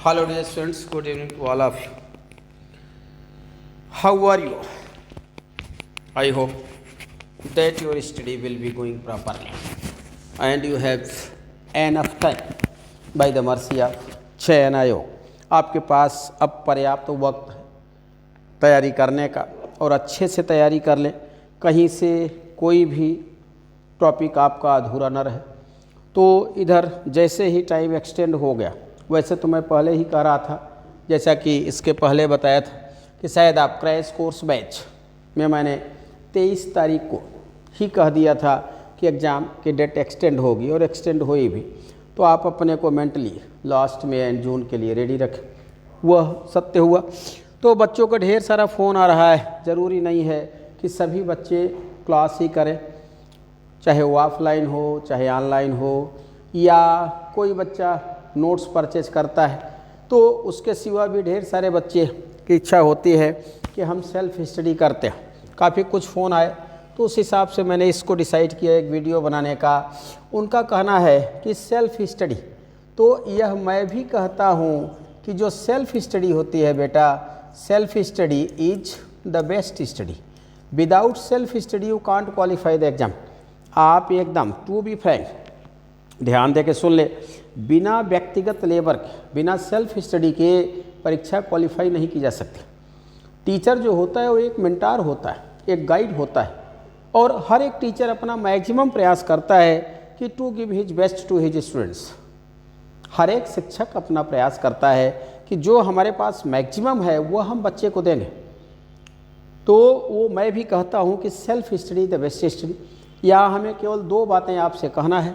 Hello dear students, good evening to all of you. How are you? I hope that your study will be going properly and you have enough time by the mercy of चयन आयोग. आपके पास अब पर्याप्त वक्त है तैयारी करने का और अच्छे से तैयारी कर लें, कहीं से कोई भी टॉपिक आपका अधूरा न रहे. तो इधर जैसे ही टाइम एक्सटेंड हो गया, वैसे तो मैं पहले ही कह रहा था, जैसा कि इसके पहले बताया था कि शायद आप क्रैश कोर्स बैच में मैंने 23 तारीख को ही कह दिया था कि एग्ज़ाम की डेट एक्सटेंड होगी और एक्सटेंड हुई भी. तो आप अपने को मेंटली लास्ट में एंड जून के लिए रेडी रखें. वह सत्य हुआ. तो बच्चों का ढेर सारा फ़ोन आ रहा है. ज़रूरी नहीं है कि सभी बच्चे क्लास ही करें, चाहे वो ऑफलाइन हो चाहे ऑनलाइन हो, या कोई बच्चा नोट्स परचेज करता है तो उसके सिवा भी ढेर सारे बच्चे की इच्छा होती है कि हम सेल्फ स्टडी करते हैं. काफ़ी कुछ फ़ोन आए तो उस हिसाब से मैंने इसको डिसाइड किया एक वीडियो बनाने का. उनका कहना है कि सेल्फ स्टडी, तो यह मैं भी कहता हूँ कि जो सेल्फ स्टडी होती है बेटा, self study is the best study. Without self study you can't qualify the exam. आप एकदम टू बी फ्रैंक ध्यान दे के सुन ले, बिना व्यक्तिगत लेबर के, बिना सेल्फ स्टडी के परीक्षा क्वालिफाई नहीं की जा सकती. टीचर जो होता है वो एक मेंटार होता है, एक गाइड होता है, और हर एक टीचर अपना मैक्सिमम प्रयास करता है कि to give his best to his students. हर एक शिक्षक अपना प्रयास करता है कि जो हमारे पास मैक्सिमम है वो हम बच्चे को देंगे. तो वो मैं भी कहता हूँ कि self study the best study. या हमें केवल दो बातें आपसे कहना है.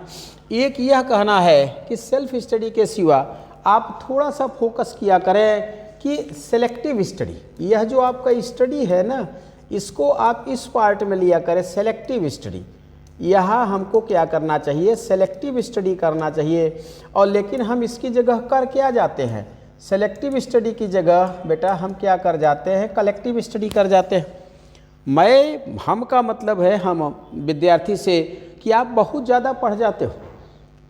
एक यह कहना है कि सेल्फ स्टडी के सिवा आप थोड़ा सा फोकस किया करें कि सेलेक्टिव स्टडी, यह जो आपका स्टडी है ना, इसको आप इस पार्ट में लिया करें सेलेक्टिव स्टडी. यहाँ हमको क्या करना चाहिए, सेलेक्टिव स्टडी करना चाहिए. और लेकिन हम इसकी जगह कर क्या जाते हैं, सेलेक्टिव स्टडी की जगह बेटा हम क्या कर जाते हैं, कलेक्टिव स्टडी कर जाते हैं. हम का मतलब है हम विद्यार्थी से कि आप बहुत ज़्यादा पढ़ जाते हो.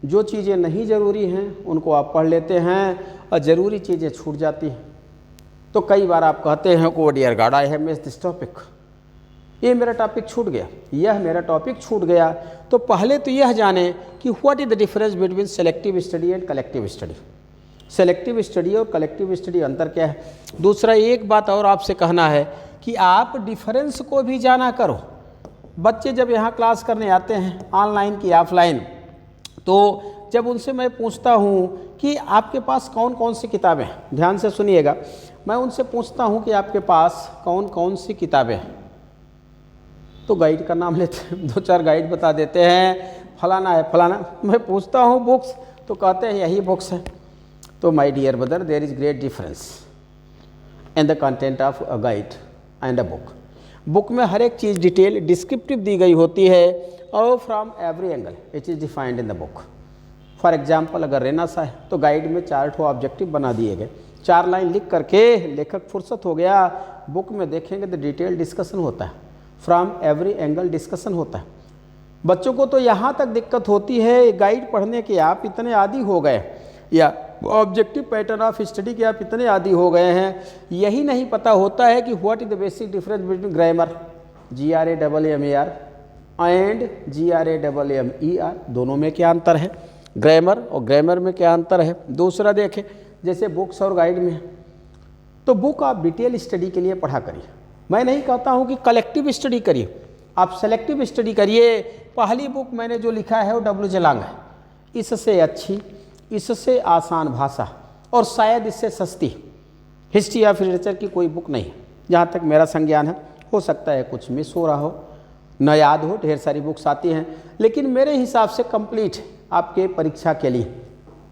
जो चीज़ें नहीं ज़रूरी हैं उनको आप पढ़ लेते हैं और ज़रूरी चीज़ें छूट जाती हैं. तो कई बार आप कहते हैं को dear God I have missed this topic, ये मेरा टॉपिक छूट गया, यह मेरा टॉपिक छूट गया. तो पहले तो यह जाने कि what is the difference between selective study and collective study. Selective study और कलेक्टिव स्टडी अंतर क्या है. दूसरा एक बात और आपसे कहना है कि आप डिफरेंस को भी जाना करो. बच्चे जब यहाँ क्लास करने आते हैं ऑनलाइन की ऑफलाइन, तो जब उनसे मैं पूछता हूँ कि आपके पास कौन कौन सी किताबें हैं, ध्यान से सुनिएगा, मैं उनसे पूछता हूँ कि आपके पास कौन कौन सी किताबें हैं, तो गाइड का नाम लेते हैं, दो चार गाइड बता देते हैं, फलाना है फलाना. मैं पूछता हूँ बुक्स, तो कहते हैं यही बुक्स हैं. तो my dear brother, there is great difference in the content of a guide and a book. Book में हर एक चीज़ डिटेल डिस्क्रिप्टिव दी गई होती है और from every angle it is defined in the book. For example अगर रहना सा है तो गाइड में 4 ऑब्जेक्टिव बना दिए गए, 4 लाइन लिख करके लेखक फुर्सत हो गया. बुक में देखेंगे तो डिटेल डिस्कशन होता है, फ्रॉम एवरी एंगल डिस्कशन होता है. बच्चों को तो यहाँ तक दिक्कत होती है गाइड पढ़ने के, आप इतने आदी हो गए, या ऑब्जेक्टिव पैटर्न ऑफ स्टडी के आप इतने आदी हो गए हैं, यही नहीं पता होता है कि what is the basic difference between grammar GRAMMAR and GRAMMER. दोनों में क्या अंतर है, ग्रामर और ग्रामर में क्या अंतर है. दूसरा देखें जैसे बुक्स और गाइड में, तो बुक आप डिटेल स्टडी के लिए पढ़ा करिए. मैं नहीं कहता हूँ कि कलेक्टिव स्टडी करिए, आप सेलेक्टिव स्टडी करिए. पहली बुक मैंने जो लिखा है वो W जलांग है. इससे अच्छी, इससे आसान भाषा और शायद इससे सस्ती हिस्ट्री ऑफ लिटरेचर की कोई बुक नहीं है, जहाँ तक मेरा संज्ञान है. हो सकता है कुछ मिस हो रहा हो, न याद हो, ढेर सारी बुक्स आती हैं, लेकिन मेरे हिसाब से कंप्लीट आपके परीक्षा के लिए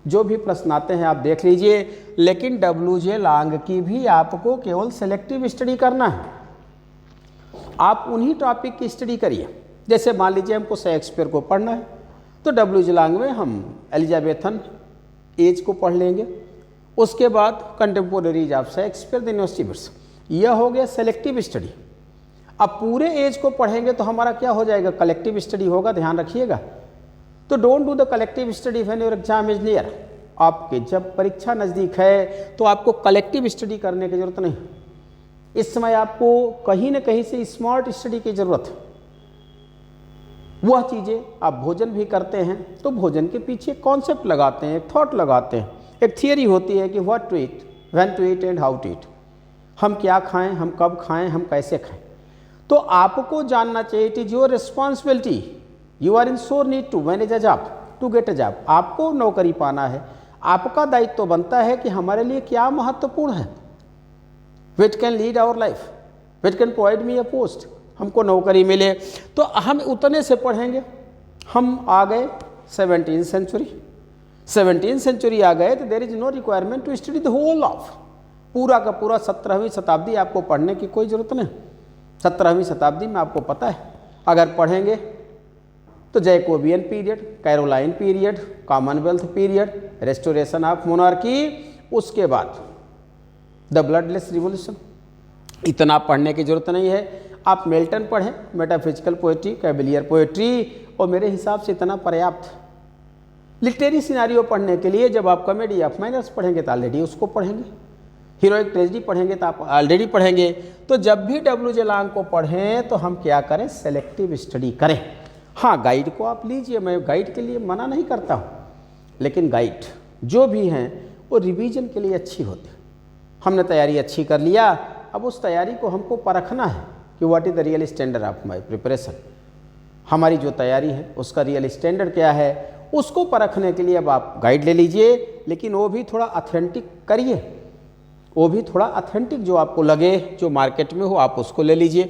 जो भी प्रश्न आते हैं आप देख लीजिए. लेकिन WJ लांग की भी आपको केवल सेलेक्टिव स्टडी करना है. आप उन्हीं टॉपिक की स्टडी करिए. जैसे मान लीजिए हमको शेक्सपियर को पढ़ना है तो WJ लांग में हम एलिजाबेथन एज को पढ़ लेंगे. उसके बाद कंटेम्पोरेरीज ऑफ शेक्सपियर द न्यूज़पेपर्स, यह हो गया सेलेक्टिव स्टडी. अब पूरे एज को पढ़ेंगे तो हमारा क्या हो जाएगा, कलेक्टिव स्टडी होगा. ध्यान रखिएगा. तो don't do the collective study when your exam is near. आपके जब परीक्षा नज़दीक है तो आपको कलेक्टिव स्टडी करने की ज़रूरत नहीं। इस समय आपको कहीं ना कहीं से स्मार्ट स्टडी की ज़रूरत है। वह चीज़ें आप भोजन भी करते हैं तो भोजन के पीछे कॉन्सेप्ट लगाते हैं, एक थॉट लगाते हैं, एक थियरी होती है कि what to eat, when to eat and how to eat. हम क्या खाएं, हम कब खाएं, हम कैसे खाएं। तो आपको जानना चाहिए, it is your responsibility, you are in sore need to manage a job, to get a job. आपको नौकरी पाना है, आपका दायित्व तो बनता है कि हमारे लिए क्या महत्वपूर्ण है, which can lead our life, which can provide me a post. हमको नौकरी मिले तो हम उतने से पढ़ेंगे। हम आ गए 17th सेंचुरी, 17th सेंचुरी आ गए तो there is no requirement to study the whole of, पूरा का पूरा 17वीं शताब्दी आपको पढ़ने की कोई ज़रूरत नहीं। 17वीं शताब्दी में आपको पता है, अगर पढ़ेंगे तो Jacobean period, Caroline period, Commonwealth period, restoration of monarchy, उसके बाद द ब्लडलेस रिवॉल्यूशन। इतना पढ़ने की ज़रूरत नहीं है। आप मिल्टन पढ़ें, मेटाफिजिकल पोएट्री, कैबिलियर पोएट्री, और मेरे हिसाब से इतना पर्याप्त। लिटरेरी सिनारियो पढ़ने के लिए जब आप कॉमेडी ऑफ माइनर्स पढ़ेंगे तो ऑलरेडी उसको पढ़ेंगे, हीरोइक ट्रेजेडी पढ़ेंगे तो आप ऑलरेडी पढ़ेंगे। तो जब भी डब्ल्यू जेलांग को पढ़ें तो हम क्या करें, सेलेक्टिव स्टडी करें। हाँ, गाइड को आप लीजिए, मैं गाइड के लिए मना नहीं करता हूँ, लेकिन गाइड जो भी हैं वो रिवीजन के लिए अच्छी होती है। हमने तैयारी अच्छी कर लिया, अब उस तैयारी को हमको परखना है कि what is the real standard of my preparation. हमारी जो तैयारी है उसका रियल स्टैंडर्ड क्या है, उसको परखने के लिए अब आप गाइड ले लीजिए, लेकिन वो भी थोड़ा ऑथेंटिक करिए, वो भी थोड़ा ऑथेंटिक जो आपको लगे, जो मार्केट में हो आप उसको ले लीजिए।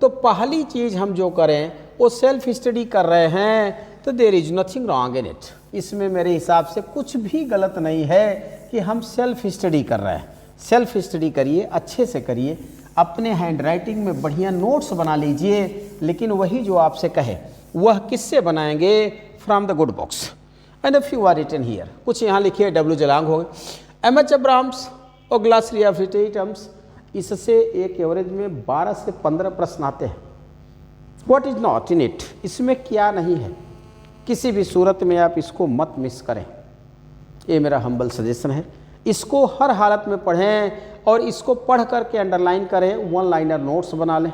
तो पहली चीज़ हम जो करें वो सेल्फ स्टडी कर रहे हैं तो there is nothing wrong in it. इसमें मेरे हिसाब से कुछ भी गलत नहीं है कि हम सेल्फ स्टडी कर रहे हैं। सेल्फ स्टडी करिए, अच्छे से करिए, अपने हैंड राइटिंग में बढ़िया नोट्स बना लीजिए, लेकिन वही जो आपसे कहे वह किससे बनाएंगे, from the good books and a few are written here. कुछ यहाँ लिखिए, डब्ल्यू जेलांग हो गए, एम.एच. अब्राहम्स और ग्लासरी ऑफ लिटरेटम्स, इससे एक एवरेज में 12 से 15 प्रश्न आते हैं। What is not in it, इसमें क्या नहीं है, किसी भी सूरत में आप इसको मत मिस करें, ये मेरा हम्बल सजेशन है। इसको हर हालत में पढ़ें और इसको पढ़ करके अंडरलाइन करें, वन लाइनर नोट्स बना लें।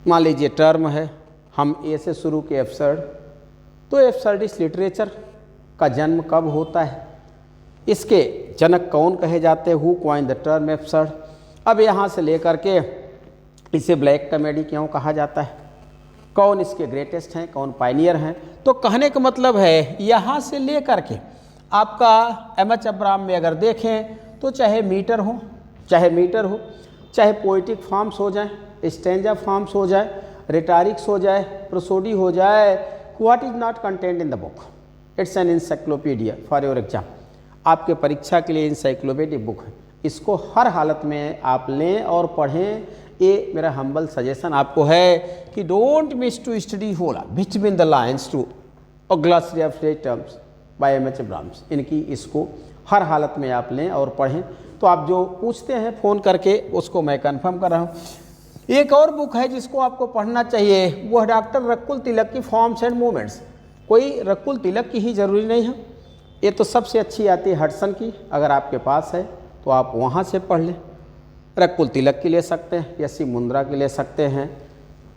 मान लीजिए टर्म है, हम ए से शुरू के एब्सर्ड, तो एब्सर्डिस्ट लिटरेचर का जन्म कब होता है, इसके जनक कौन कहे जाते हैं, who coined the term absurd. अब यहाँ से लेकर के इसे ब्लैक कॉमेडी क्यों कहा जाता है, कौन इसके ग्रेटेस्ट हैं, कौन पायनियर हैं। तो कहने का मतलब है यहाँ से ले करके आपका एम.एच. अब्राहम में अगर देखें तो चाहे मीटर हो, चाहे पोइटिक फॉर्म्स हो जाए, स्टैंजा फॉर्म्स हो जाए, रिटारिक्स हो जाए, प्रोसोडी हो जाए, what is not content in the book, it's an encyclopedia for your exam. आपके परीक्षा के लिए इंसाइक्लोपीडिया बुक है, इसको हर हालत में आप लें और पढ़ें। ये मेरा हम्बल सजेशन आपको है कि don't miss to study whole between the lines too और glossary of literary terms by M H. Abrams. इनकी इसको हर हालत में आप लें और पढ़ें। तो आप जो पूछते हैं फ़ोन करके उसको मैं कंफर्म कर रहा हूँ। एक और बुक है जिसको आपको पढ़ना चाहिए, वह डॉक्टर रकुल तिलक की फॉर्म्स एंड मूवमेंट्स। कोई रकुल तिलक की ही ज़रूरी नहीं है, ये तो सबसे अच्छी आती है हडसन की, अगर आपके पास है तो आप वहाँ से पढ़ लें। रकुल तिलक की ले सकते हैं, यसी मुंद्रा की ले सकते हैं।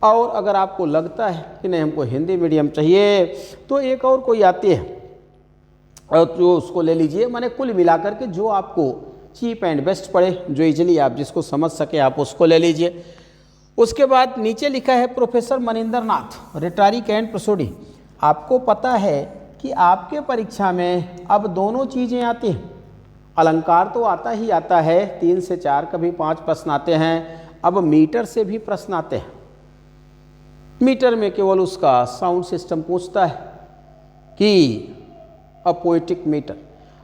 और अगर आपको लगता है कि नहीं हमको हिंदी मीडियम चाहिए तो एक और कोई आती है और जो उसको ले लीजिए। मैंने कुल मिलाकर के जो आपको चीप एंड बेस्ट पड़े, जो इजीली आप जिसको समझ सके आप उसको ले लीजिए। उसके बाद नीचे लिखा है professor Maninder Nath, rhetoric and prosody. आपको पता है कि आपके परीक्षा में अब दोनों चीज़ें आती हैं, अलंकार तो आता ही आता है, 3 से 4 कभी 5 प्रश्न आते हैं, अब मीटर से भी प्रश्न आते हैं। मीटर में केवल उसका साउंड सिस्टम पूछता है कि a poetic meter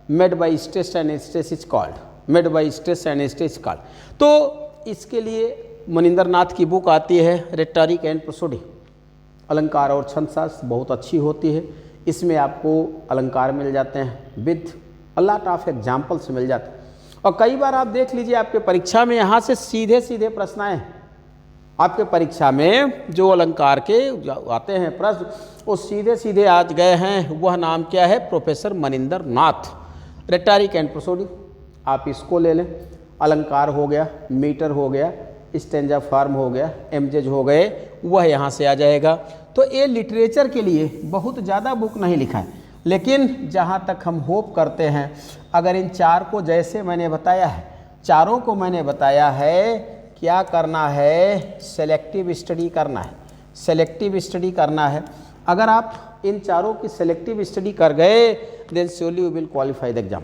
made by stress and stress is called, made by stress and stress called. तो इसके लिए मनिंदर नाथ की बुक आती है रिटारिक एंड प्रोसोडी। अलंकार और छंद शास्त्र बहुत अच्छी होती है, इसमें आपको अलंकार मिल जाते हैं with a lot of examples मिल जाते हैं। और कई बार आप देख लीजिए आपके परीक्षा में यहाँ से सीधे सीधे प्रश्न आए, आपके परीक्षा में जो अलंकार के आते हैं प्रश्न वो सीधे सीधे आज गए हैं। वह नाम क्या है? Professor Maninder Nath. Rhetoric and prosodic आप इसको ले लें। अलंकार हो गया, मीटर हो गया, स्टेंजा फॉर्म हो गया, एमजेज हो गए, वह यहाँ से आ जाएगा। तो ये लिटरेचर के लिए बहुत ज़्यादा बुक नहीं लिखा है, लेकिन जहाँ तक हम होप करते हैं अगर इन चार को जैसे मैंने बताया है, चारों को मैंने बताया है क्या करना है, सेलेक्टिव स्टडी करना है। सेलेक्टिव स्टडी करना है। अगर आप इन चारों की सेलेक्टिव स्टडी कर गए then surely you will qualify the exam.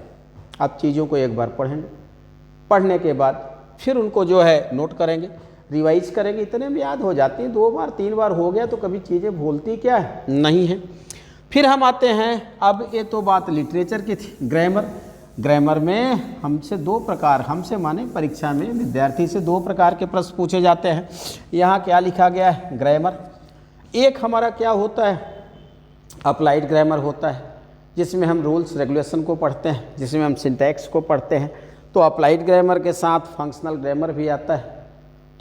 आप चीज़ों को एक बार पढ़ेंगे, पढ़ने के बाद फिर उनको जो है नोट करेंगे, रिवाइज करेंगे, इतने में याद हो जाती हैं। 2 बार 3 बार हो गया तो कभी चीज़ें भूलती क्या है? नहीं है। फिर हम आते हैं, अब ये तो बात लिटरेचर की थी। ग्रामर, ग्रामर में हमसे 2 प्रकार, हमसे माने परीक्षा में विद्यार्थी से 2 प्रकार के प्रश्न पूछे जाते हैं। यहाँ क्या लिखा गया है? ग्रामर। एक हमारा क्या होता है? अप्लाइड ग्रामर होता है, जिसमें हम रूल्स रेगुलेशन को पढ़ते हैं, जिसमें हम सिंटैक्स को पढ़ते हैं। तो अप्लाइड ग्रामर के साथ फंक्शनल ग्रामर भी आता है।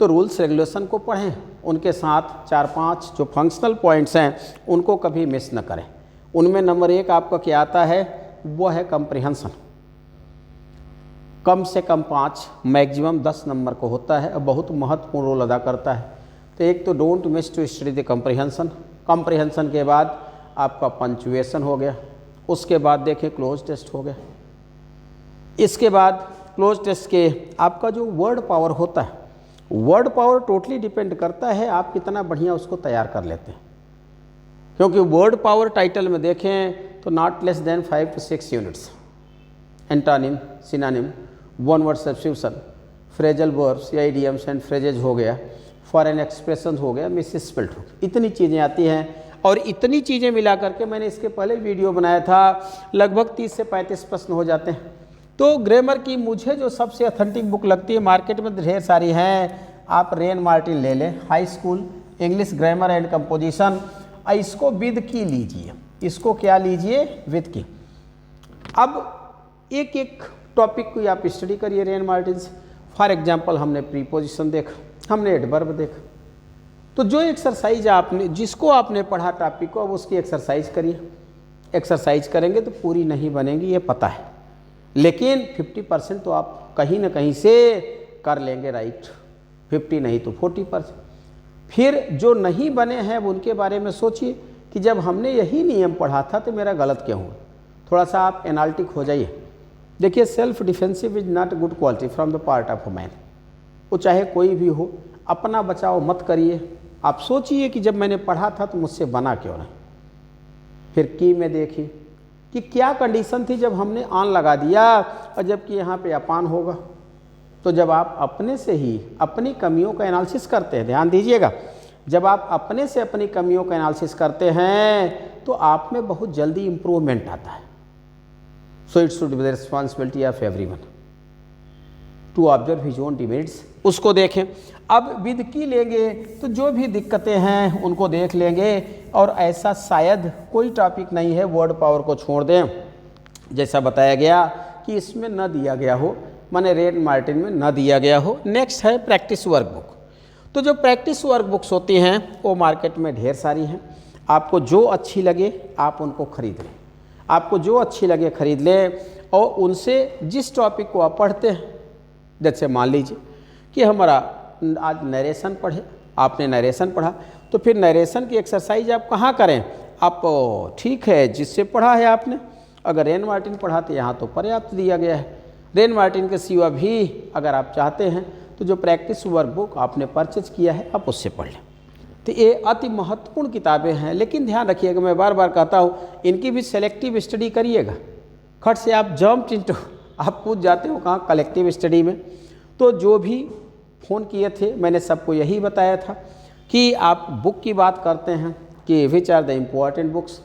तो रूल्स रेगुलेशन को पढ़ें, उनके साथ 4-5 जो फंक्शनल पॉइंट्स हैं उनको कभी मिस न करें। उनमें नंबर 1 आपका क्या आता है? वो है कम्प्रिहेंशन। कम से कम 5 मैक्सिमम 10 नंबर को होता है और बहुत महत्वपूर्ण रोल अदा करता है। तो एक तो don't miss to study the comprehension. Comprehension के बाद आपका पंचुएशन हो गया, उसके बाद देखिए क्लोज टेस्ट हो गया। इसके बाद क्लोज टेस्ट के आपका जो वर्ड पावर होता है, वर्ड पावर टोटली डिपेंड करता है आप कितना बढ़िया उसको तैयार कर लेते हैं। क्योंकि वर्ड पावर टाइटल में देखें तो not less than 5 to 6 units. Antonym, synonym, one word substitution, phrasal verbs या इडियम्स एंड फ्रेजेज हो गया, फॉरेन एक्सप्रेशन हो गया, मिसस्पेल्ड हो गया, इतनी चीज़ें आती हैं। और इतनी चीज़ें मिला करके मैंने इसके पहले वीडियो बनाया था, लगभग 30 से 35 प्रश्न हो जाते हैं। तो ग्रामर की मुझे जो सबसे ऑथेंटिक बुक लगती है, मार्केट में ढेर सारी हैं, आप रेन मार्टिन ले लें, high school English grammar and composition, इसको विद की लीजिए। इसको क्या लीजिए? विद की। अब एक एक टॉपिक को आप स्टडी करिए रेन मार्टिन से। फॉर एग्जांपल हमने प्रीपोजिशन देखा, हमने एडवर्ब देखा। तो जो एक्सरसाइज आपने, जिसको आपने पढ़ा टॉपिक को, अब उसकी एक्सरसाइज करिए। एक्सरसाइज करेंगे तो पूरी नहीं बनेंगी, ये पता है, लेकिन 50% तो आप कहीं ना कहीं से कर लेंगे, राइट। 50 नहीं तो 40%। फिर जो नहीं बने हैं उनके बारे में सोचिए कि जब हमने यही नियम पढ़ा था तो मेरा गलत क्यों हुआ। थोड़ा सा आप एनालिटिक हो जाइए। देखिए, self defensive is not good quality from the part of a man. वो चाहे कोई भी हो, अपना बचाव मत करिए। आप सोचिए कि जब मैंने पढ़ा था तो मुझसे बना क्यों नहीं। फिर की में देखिए कि क्या कंडीशन थी जब हमने ऑन लगा दिया और जबकि यहाँ पे अपान होगा। तो जब आप अपने से ही अपनी कमियों का एनालिसिस करते हैं, ध्यान दीजिएगा, जब आप अपने से अपनी कमियों का एनालिसिस करते हैं तो आप में बहुत जल्दी इम्प्रूवमेंट आता है। So it should be the responsibility of everyone to observe his own demerits. उसको देखें। अब विद की लेंगे तो जो भी दिक्कतें हैं उनको देख लेंगे, और ऐसा शायद कोई टॉपिक नहीं है वर्ड पावर को छोड़ दें जैसा बताया गया कि इसमें न दिया गया हो, माने रेन मार्टिन में न दिया गया हो। नेक्स्ट है प्रैक्टिस वर्कबुक। तो जो प्रैक्टिस वर्कबुक्स होती हैं वो मार्केट में ढेर सारी हैं। आपको जो अच्छी लगे आप उनको खरीद लें, आपको जो अच्छी लगे खरीद लें, और उनसे जिस टॉपिक को आप पढ़ते हैं, जैसे मान लीजिए कि हमारा आज नरेशन पढ़े, आपने नरेशन पढ़ा, तो फिर नरेशन की एक्सरसाइज आप कहाँ करें? आप ठीक है जिससे पढ़ा है आपने, अगर रेन मार्टिन पढ़ा तो यहाँ तो पर्याप्त दिया गया है। रेन मार्टिन के सिवा भी अगर आप चाहते हैं तो जो प्रैक्टिस वर्कबुक आपने परचेज किया है आप उससे पढ़ लें। तो ये अति महत्वपूर्ण किताबें हैं, लेकिन ध्यान रखिएगा, मैं बार बार कहता हूँ इनकी भी सेलेक्टिव स्टडी करिएगा। खट से आप जंप इंटू आप कूद जाते हो कहाँ? कलेक्टिव स्टडी में। तो जो भी फ़ोन किए थे मैंने सबको यही बताया था कि आप बुक की बात करते हैं कि which are the important books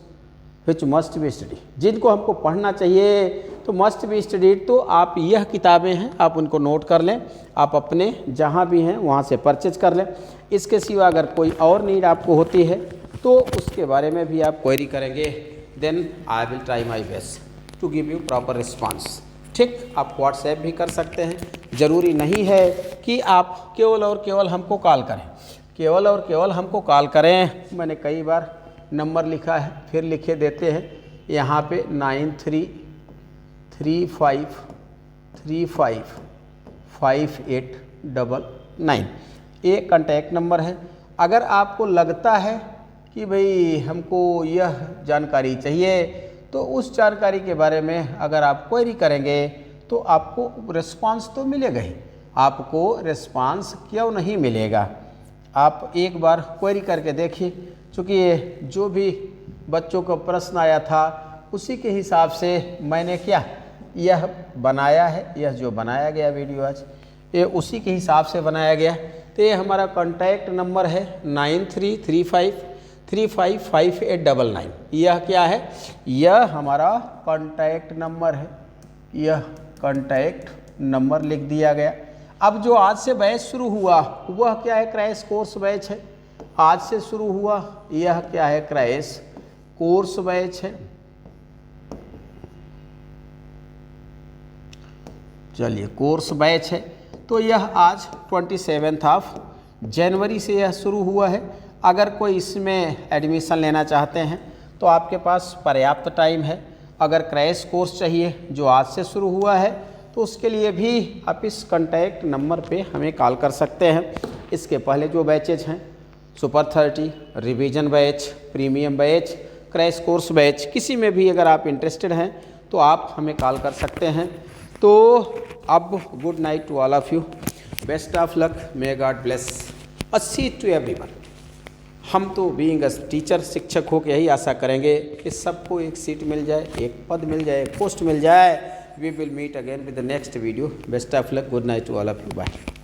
which must be study, जिनको हमको पढ़ना चाहिए तो मस्ट बी स्टडीड। तो आप यह किताबें हैं, आप उनको नोट कर लें, आप अपने जहाँ भी हैं वहाँ से परचेज कर लें। इसके सिवा अगर कोई और नीड आपको होती है तो उसके बारे में भी आप क्वेरी करेंगे, then I will try my best to give you proper response. ठीक, आप व्हाट्सएप भी कर सकते हैं, ज़रूरी नहीं है कि आप केवल और केवल हमको कॉल करें। केवल और केवल हमको कॉल करें। मैंने कई बार नंबर लिखा है, फिर लिखे देते हैं यहाँ पे 9335355899। ये कॉन्टैक्ट नंबर है। अगर आपको लगता है कि भाई हमको यह जानकारी चाहिए तो उस जानकारी के बारे में अगर आप क्वेरी करेंगे तो आपको रिस्पांस तो मिलेगा ही। आपको रिस्पांस क्यों नहीं मिलेगा, आप एक बार क्वेरी करके देखिए। चूँकि जो भी बच्चों का प्रश्न आया था उसी के हिसाब से मैंने क्या यह बनाया है। यह जो बनाया गया वीडियो आज ये उसी के हिसाब से बनाया गया। तो ये हमारा कॉन्टैक्ट नंबर है 9335355899। यह क्या है, यह हमारा कॉन्टैक्ट नंबर है। यह कॉन्टैक्ट नंबर लिख दिया गया। अब जो आज से बैच शुरू हुआ वह क्या है, क्रैश कोर्स बैच है। आज से शुरू हुआ यह क्या है, क्रैश कोर्स बैच है। चलिए कोर्स बैच है तो यह आज 27 जनवरी से यह शुरू हुआ है। अगर कोई इसमें एडमिशन लेना चाहते हैं तो आपके पास पर्याप्त टाइम है। अगर क्रैश कोर्स चाहिए जो आज से शुरू हुआ है तो उसके लिए भी आप इस कॉन्टैक्ट नंबर पे हमें कॉल कर सकते हैं। इसके पहले जो बैचेज हैं super 30, revision batch, premium batch, crash course batch, किसी में भी अगर आप इंटरेस्टेड हैं तो आप हमें कॉल कर सकते हैं। तो अब good night to all of you, best of luck, may God bless a seat to everyone. हम तो बीइंग अ टीचर, शिक्षक हो के यही आशा करेंगे कि सबको एक सीट मिल जाए, एक पद मिल जाए, एक पोस्ट मिल जाए। We will meet again with the next video. Best of luck, good night to all of you, bye.